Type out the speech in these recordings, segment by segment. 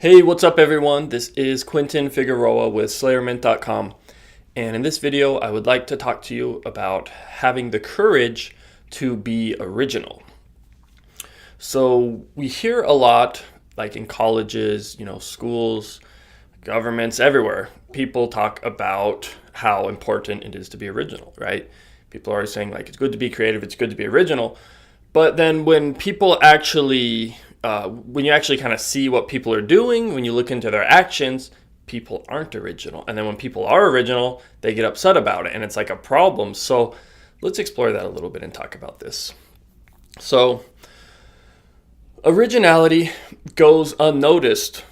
Hey, what's up everyone? This is Quentin Figueroa with SlayerMint.com, and in this video I would like to talk to you about having the courage to be original. So we hear a lot, like in colleges, schools, governments, everywhere, people talk about how important it is to be original, right? People are always saying like it's good to be creative, it's good to be original. But then when you actually kind of see what people are doing, when you look into their actions, people aren't original. And then when people are original, they get upset about it, and it's like a problem. So let's explore that a little bit and talk about this. So originality goes unnoticed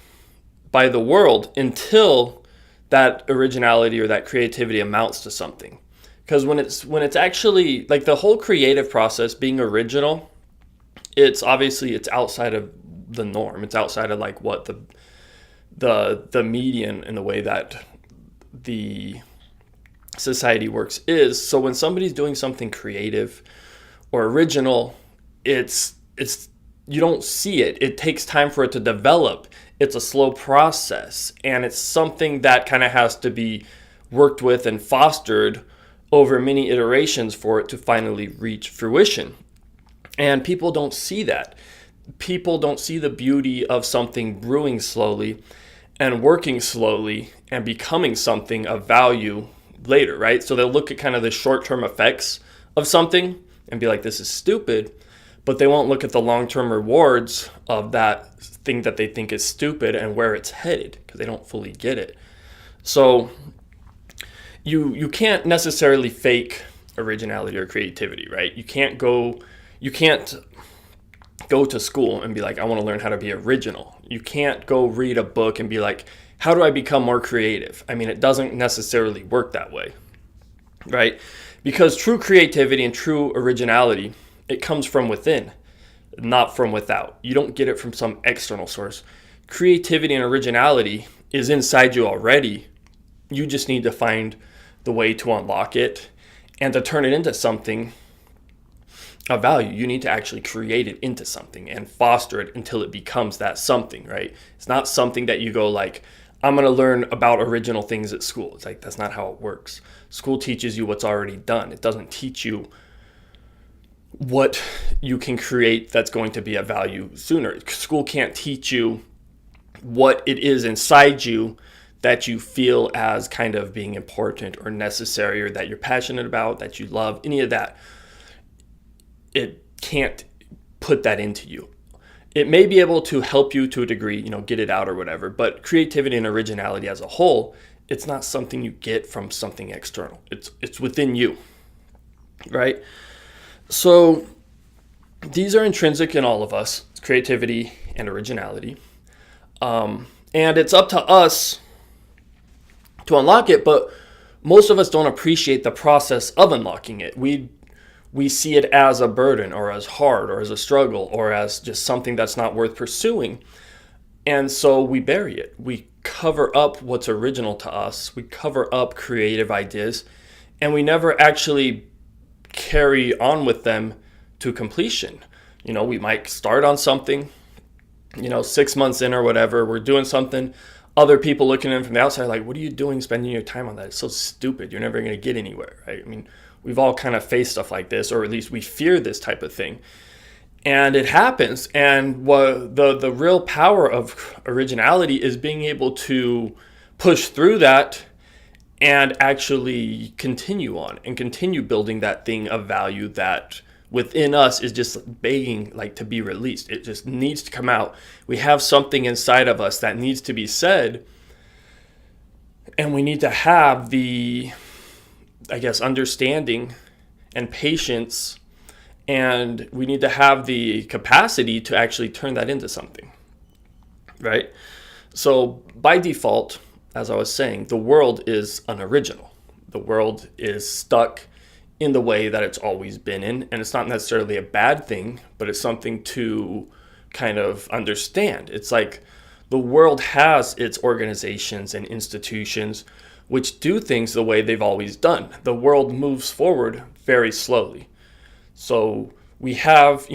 by the world until that originality or that creativity amounts to something. Because when it's actually like the whole creative process being original, it's outside of the norm. It's outside of like what the median in the way that the society works is. So when somebody's doing something creative or original, it's you don't see it. It takes time for it to develop. It's a slow process, and it's something that kind of has to be worked with and fostered over many iterations for it to finally reach fruition. And people don't see that. People don't see the beauty of something brewing slowly and working slowly and becoming something of value later, right? So they'll look at kind of the short-term effects of something and be like, this is stupid, but they won't look at the long-term rewards of that thing that they think is stupid and where it's headed because they don't fully get it. So you can't necessarily fake originality or creativity, right? You can't go to school and be like, I want to learn how to be original. You can't go read a book and be like, how do I become more creative? I mean, it doesn't necessarily work that way, right? Because true creativity and true originality, it comes from within, not from without. You don't get it from some external source. Creativity and originality is inside you already. You just need to find the way to unlock it and to turn it into something of value. You need to actually create it into something and foster it until it becomes that something, right? It's not something that you go like, I'm going to learn about original things at school. It's like, that's not how it works. School teaches you what's already done. It doesn't teach you what you can create that's going to be of value sooner. School can't teach you what it is inside you that you feel as kind of being important or necessary or that you're passionate about, that you love, any of that. It can't put that into you. It may be able to help you to a degree, get it out or whatever, but creativity and originality as a whole, it's not something you get from something external. It's within you, right? So these are intrinsic in all of us, creativity and originality. And it's up to us to unlock it, but most of us don't appreciate the process of unlocking it. We see it as a burden or as hard or as a struggle or as just something that's not worth pursuing. And so we bury it. We cover up what's original to us. We cover up creative ideas, and we never actually carry on with them to completion. We might start on something, 6 months in or whatever, we're doing something. Other people looking in from the outside like, what are you doing spending your time on that? It's so stupid. You're never going to get anywhere, right? I mean, we've all kind of faced stuff like this, or at least we fear this type of thing. And it happens. And what the real power of originality is being able to push through that and actually continue on and continue building that thing of value that within us is just begging like to be released. It just needs to come out. We have something inside of us that needs to be said, and we need to have the, understanding and patience, and we need to have the capacity to actually turn that into something, right? So by default, as I was saying, the world is unoriginal. The world is stuck in the way that it's always been in, and it's not necessarily a bad thing, but it's something to kind of understand. It's like the world has its organizations and institutions which do things the way they've always done. The world moves forward very slowly. So we have,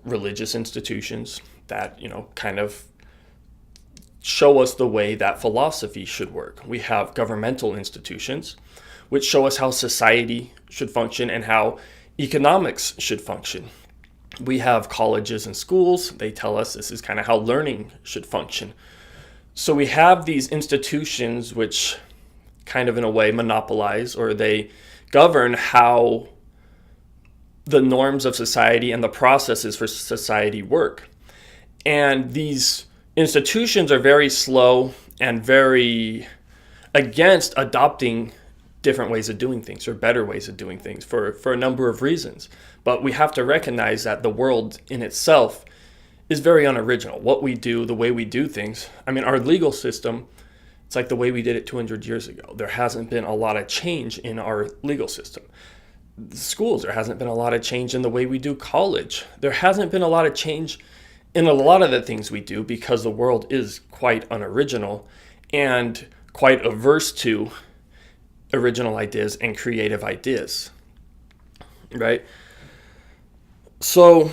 religious institutions that, kind of show us the way that philosophy should work. We have governmental institutions, which show us how society should function and how economics should function. We have colleges and schools. They tell us this is kind of how learning should function. So we have these institutions which kind of in a way monopolize, or they govern how the norms of society and the processes for society work. And these institutions are very slow and very against adopting different ways of doing things or better ways of doing things for a number of reasons. But we have to recognize that the world in itself is very unoriginal. What we do, the way we do things. I mean, our legal system, it's like the way we did it 200 years ago. There hasn't been a lot of change in our legal system. The schools, there hasn't been a lot of change in the way we do college. There hasn't been a lot of change in a lot of the things we do because the world is quite unoriginal and quite averse to original ideas and creative ideas, right? So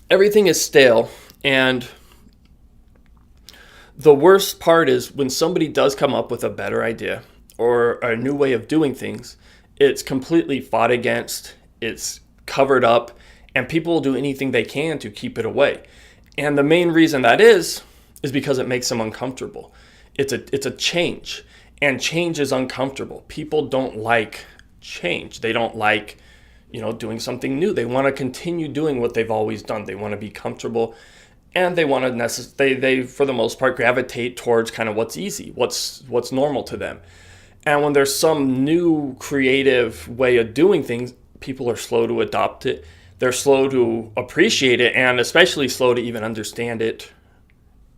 everything is stale, and the worst part is when somebody does come up with a better idea or a new way of doing things, it's completely fought against, it's covered up, and people will do anything they can to keep it away. And the main reason that is because it makes them uncomfortable. It's a change, and change is uncomfortable. People don't like change. They don't like, doing something new. They want to continue doing what they've always done. They want to be comfortable, and they want to they for the most part gravitate towards kind of what's easy, what's normal to them. And when there's some new creative way of doing things, people are slow to adopt it. They're slow to appreciate it, and especially slow to even understand it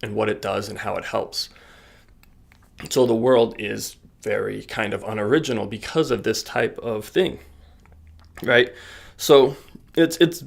and what it does and how it helps. So the world is very kind of unoriginal because of this type of thing, right? So it's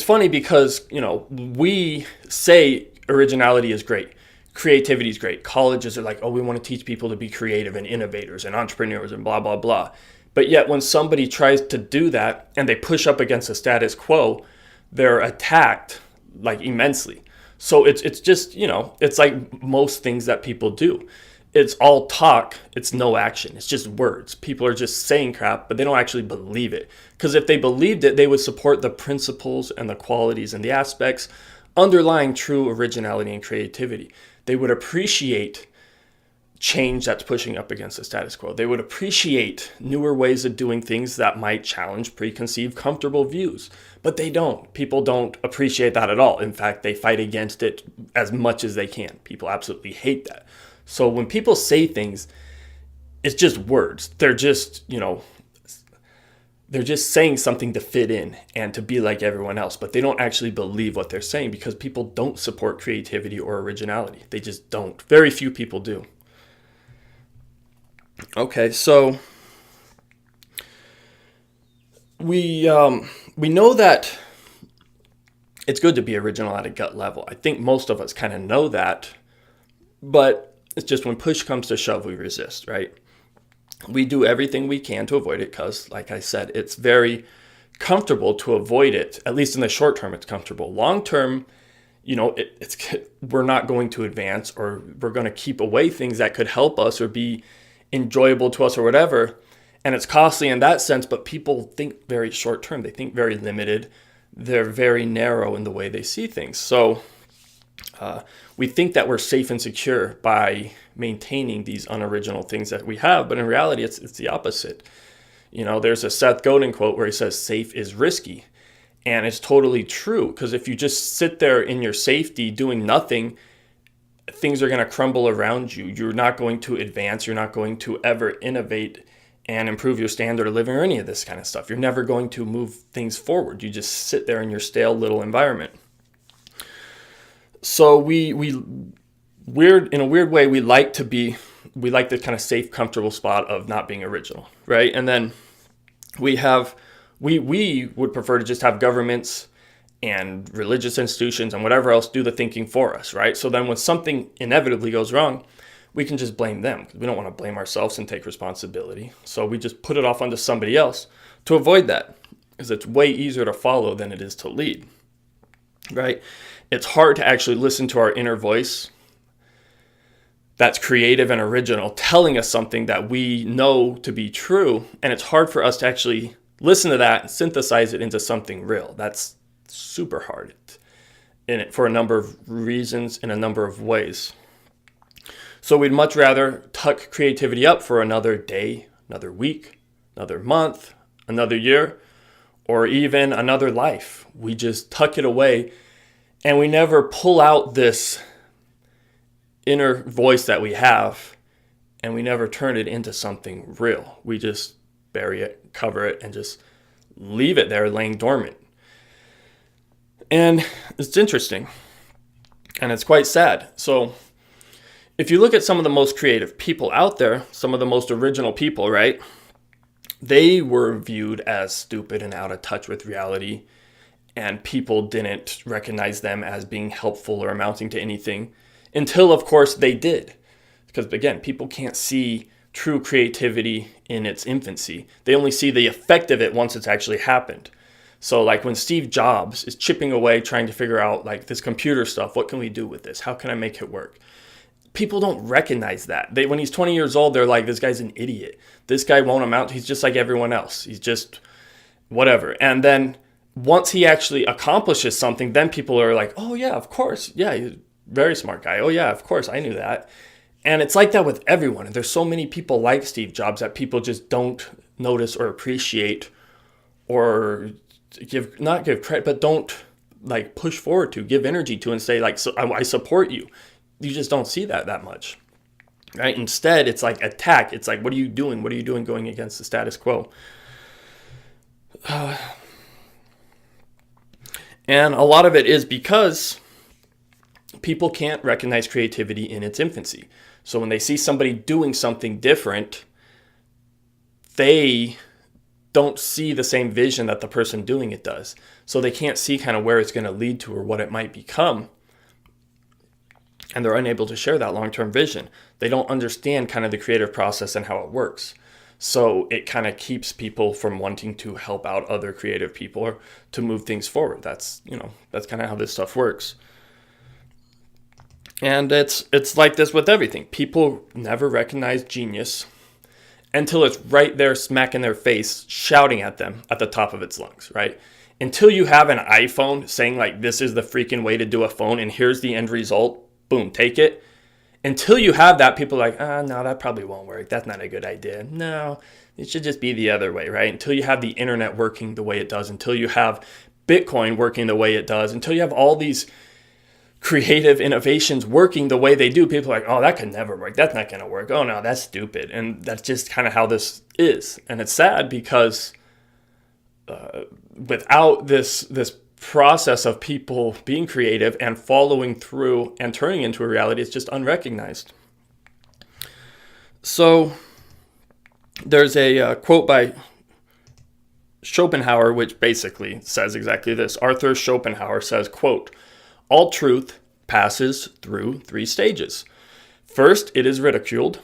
funny because, we say originality is great. Creativity is great. Colleges are like, oh, we want to teach people to be creative and innovators and entrepreneurs and blah, blah, blah. But yet when somebody tries to do that and they push up against the status quo, they're attacked like immensely. So it's just, it's like most things that people do. It's all talk. It's no action. It's just words. People are just saying crap, but they don't actually believe it. Because if they believed it, they would support the principles and the qualities and the aspects underlying true originality and creativity. They would appreciate change that's pushing up against the status quo. They would appreciate newer ways of doing things that might challenge preconceived, comfortable views. But they don't. People don't appreciate that at all. In fact, they fight against it as much as they can. People absolutely hate that. So when people say things, it's just words. They're just, they're just saying something to fit in and to be like everyone else, but they don't actually believe what they're saying because people don't support creativity or originality. They just don't. Very few people do. Okay, so we know that it's good to be original at a gut level. I think most of us kind of know that, but it's just when push comes to shove, we resist, right? We do everything we can to avoid it because, like I said, it's very comfortable to avoid it. At least in the short term, it's comfortable. Long term, we're not going to advance, or we're going to keep away things that could help us or be enjoyable to us or whatever. And it's costly in that sense, but people think very short term. They think very limited. They're very narrow in the way they see things. So we think that we're safe and secure by maintaining these unoriginal things that we have, but in reality, it's the opposite. There's a Seth Godin quote where he says, safe is risky. And it's totally true, because if you just sit there in your safety doing nothing, things are going to crumble around you. You're not going to advance. You're not going to ever innovate and improve your standard of living or any of this kind of stuff. You're never going to move things forward. You just sit there in your stale little environment. So in a weird way, we like the kind of safe, comfortable spot of not being original, right? And then we would prefer to just have governments and religious institutions and whatever else do the thinking for us, right? So then when something inevitably goes wrong, we can just blame them. We don't want to blame ourselves and take responsibility. So we just put it off onto somebody else to avoid that, because it's way easier to follow than it is to lead, right? It's hard to actually listen to our inner voice that's creative and original, telling us something that we know to be true. And it's hard for us to actually listen to that and synthesize it into something real. That's super hard in it for a number of reasons, in a number of ways. So we'd much rather tuck creativity up for another day, another week, another month, another year, or even another life. We just tuck it away, and we never pull out this inner voice that we have, and we never turn it into something real. We just bury it, cover it, and just leave it there laying dormant. And it's interesting, and it's quite sad. So if you look at some of the most creative people out there, some of the most original people, right? They were viewed as stupid and out of touch with reality, and people didn't recognize them as being helpful or amounting to anything until, of course, they did. Because, again, people can't see true creativity in its infancy. They only see the effect of it once it's actually happened. So like when Steve Jobs is chipping away trying to figure out like this computer stuff, what can we do with this? How can I make it work? People don't recognize that. When he's 20 years old, they're like, this guy's an idiot. This guy won't amount. He's just like everyone else. He's just whatever. And then once he actually accomplishes something, then people are like, oh yeah, of course. Yeah, he's a very smart guy. Oh yeah, of course. I knew that. And it's like that with everyone. And there's so many people like Steve Jobs that people just don't notice or appreciate or not give credit, but don't like push forward to, give energy to, and say like, so I support you. You just don't see that much, right? Instead, it's like attack. It's like, what are you doing? What are you doing going against the status quo? And a lot of it is because people can't recognize creativity in its infancy. So when they see somebody doing something different, they don't see the same vision that the person doing it does. So they can't see kind of where it's going to lead to or what it might become. And they're unable to share that long-term vision. They don't understand kind of the creative process and how it works. So it kind of keeps people from wanting to help out other creative people or to move things forward. That's kind of how this stuff works. And it's like this with everything. People never recognize genius until it's right there smack in their face, shouting at them at the top of its lungs, right? Until you have an iPhone saying like, this is the freaking way to do a phone and here's the end result, boom, take it. Until you have that, people are like, no, that probably won't work. That's not a good idea. No, it should just be the other way, right? Until you have the internet working the way it does, until you have Bitcoin working the way it does, until you have all these creative innovations working the way they do, people are like, oh, that could never work. That's not going to work. Oh, no, that's stupid. And that's just kind of how this is. And it's sad because without this process of people being creative and following through and turning into a reality, it's just unrecognized. So there's a quote by Schopenhauer, which basically says exactly this. Arthur Schopenhauer says, quote, all truth passes through 3 stages. First, it is ridiculed.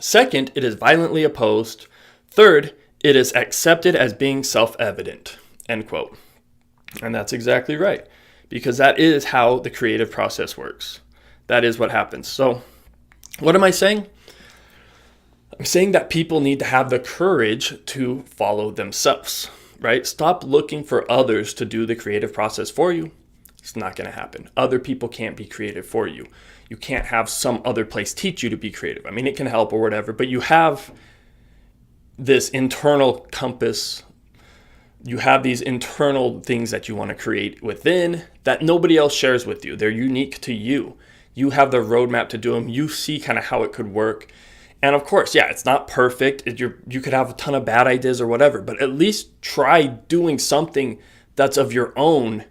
Second, it is violently opposed. Third, it is accepted as being self-evident, end quote. And that's exactly right, because that is how the creative process works. That is what happens. So what am I saying? I'm saying that people need to have the courage to follow themselves, right? Stop looking for others to do the creative process for you. It's not going to happen. Other people can't be creative for you. You can't have some other place teach you to be creative. I mean, it can help or whatever, but you have this internal compass. You have these internal things that you want to create within that nobody else shares with you. They're unique to you. You have the roadmap to do them. You see kind of how it could work. And of course, yeah, it's not perfect. You could have a ton of bad ideas or whatever, but at least try doing something that's of your own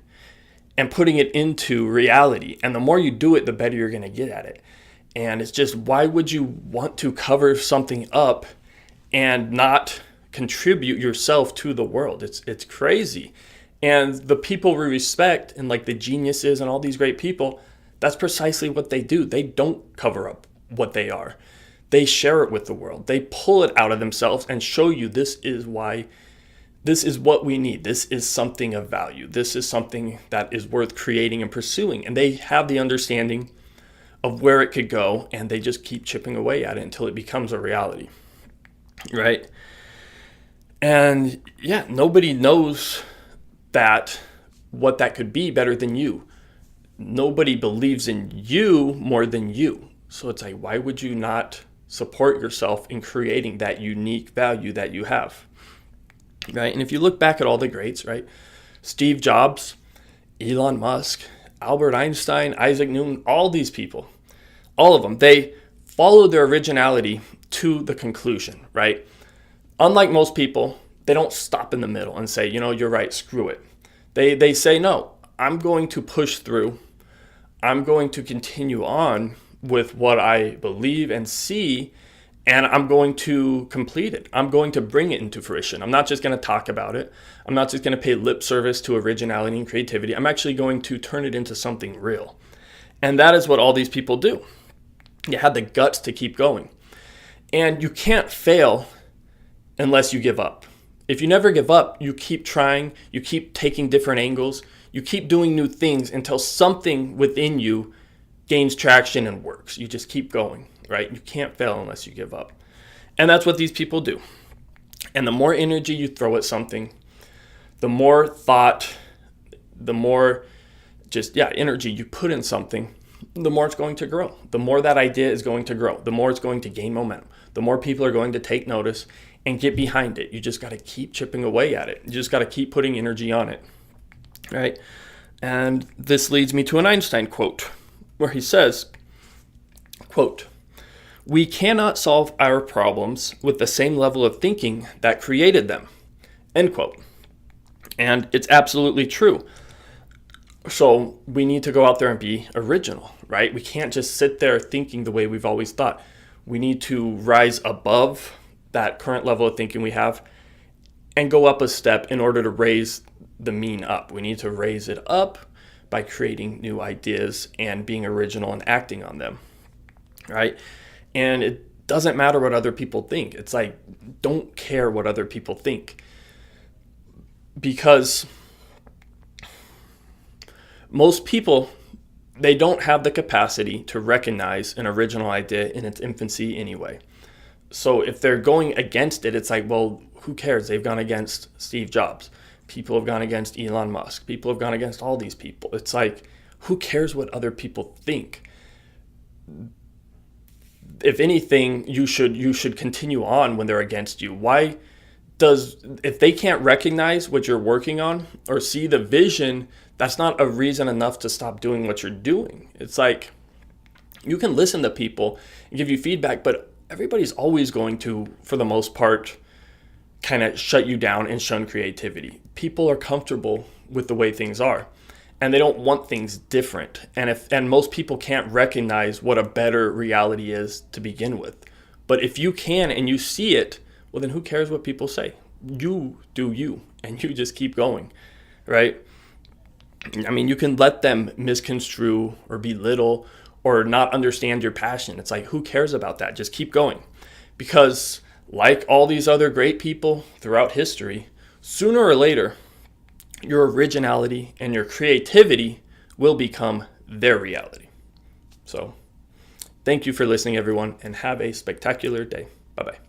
and putting it into reality. And the more you do it, the better you're going to get at it. And it's just, why would you want to cover something up and not contribute yourself to the world? It's crazy. And the people we respect and like the geniuses and all these great people, that's precisely what they do. They don't cover up what they are. They share it with the world. They pull it out of themselves and show you this is why this is what we need. This is something of value. This is something that is worth creating and pursuing. And they have the understanding of where it could go, and they just keep chipping away at it until it becomes a reality, right? And yeah, nobody knows what that could be better than you. Nobody believes in you more than you. So it's like, why would you not support yourself in creating that unique value that you have, right? And if you look back at all the greats, right? Steve Jobs, Elon Musk, Albert Einstein, Isaac Newton, all these people, all of them, they followed their originality to the conclusion, right? Unlike most people, they don't stop in the middle and say, you're right, screw it. They say, no, I'm going to push through. I'm going to continue on with what I believe and see, and I'm going to complete it. I'm going to bring it into fruition. I'm not just going to talk about it. I'm not just going to pay lip service to originality and creativity. I'm actually going to turn it into something real. And that is what all these people do. You had the guts to keep going. And you can't fail unless you give up. If you never give up, you keep trying, you keep taking different angles, you keep doing new things until something within you gains traction and works. You just keep going, right? You can't fail unless you give up. And that's what these people do. And the more energy you throw at something, the more thought, the more energy you put in something, the more it's going to grow. The more that idea is going to grow, the more it's going to gain momentum, the more people are going to take notice and get behind it. You just got to keep chipping away at it. You just got to keep putting energy on it, right? And this leads me to an Einstein quote where he says, quote, "We cannot solve our problems with the same level of thinking that created them," end quote. And it's absolutely true. So we need to go out there and be original, right? We can't just sit there thinking the way we've always thought. We need to rise above that current level of thinking we have and go up a step in order to raise the mean up. We need to raise it up by creating new ideas and being original and acting on them, right? And it doesn't matter what other people think. It's like, don't care what other people think, because most people, they don't have the capacity to recognize an original idea in its infancy anyway. So if they're going against it, it's like, well, who cares? They've gone against Steve Jobs. People have gone against Elon Musk. People have gone against all these people. It's like, who cares what other people think? If anything, you should continue on when they're against you. If they can't recognize what you're working on or see the vision, that's not a reason enough to stop doing what you're doing. It's like, you can listen to people and give you feedback, but everybody's always going to, for the most part, kind of shut you down and shun creativity. People are comfortable with the way things are, and they don't want things different. And most people can't recognize what a better reality is to begin with. But if you can and you see it, well, then who cares what people say? You do you, and you just keep going, right? I mean, you can let them misconstrue or belittle or not understand your passion. It's like, who cares about that? Just keep going. Because like all these other great people throughout history, sooner or later, your originality and your creativity will become their reality. So, thank you for listening, everyone, and have a spectacular day. Bye-bye.